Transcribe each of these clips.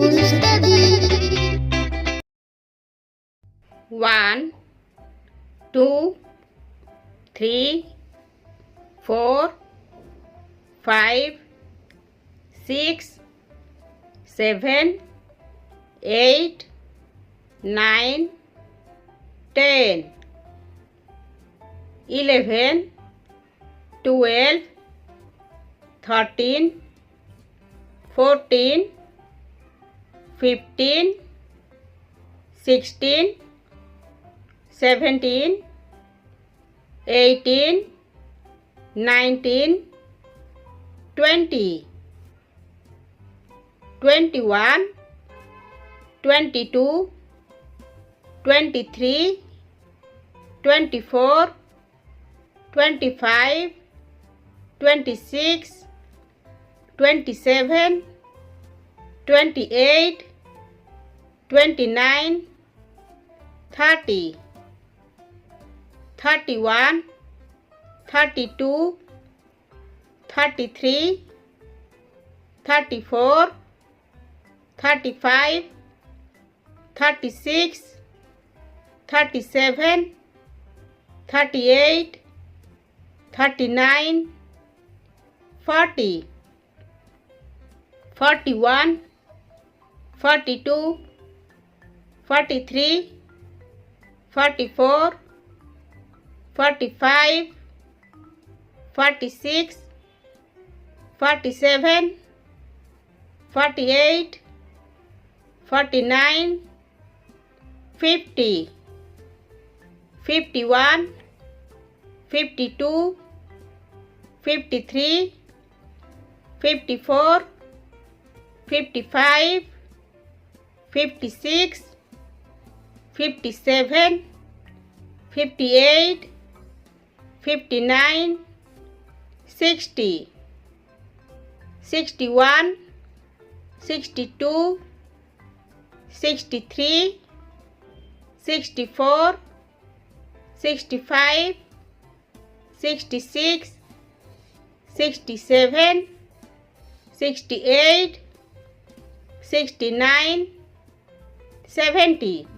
to study. 1, 2, 3, 4, 5, 6, 7, 8, 9, 10, 11, 12, 13, 14, 15, 16, 17, 18, 19, 20, 21, 22, 23, 24, 25, 26, 27, 28, 29, 30, 31, 32, 33, 34, 35, 36, 37, 38, 39, 40, 41, 42, 43, 44, 45, 46, 47, 48, 49, 50, 51, 52, 53, 54, 55, 56, 57, 58, 59, 60, 61, 62, 63, 64, 65, 66, 67, 68, 69, 70,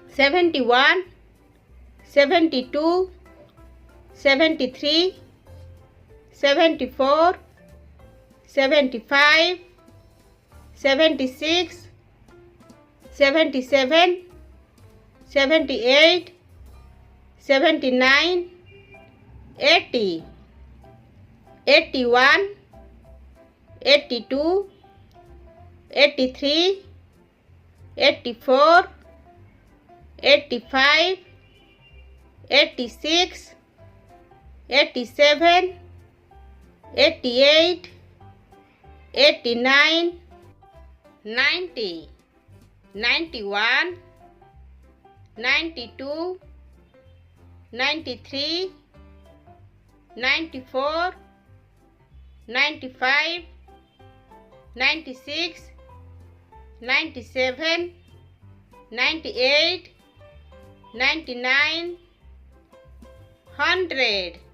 71, 72, 73, 74, 75, 76, 77, 78, 79, 80, 81, 82, 83, 84, 85, 86, 87, 88, 89, 90, 91, 92, 93, 94, 95, 96, 97, 98, 99, 100.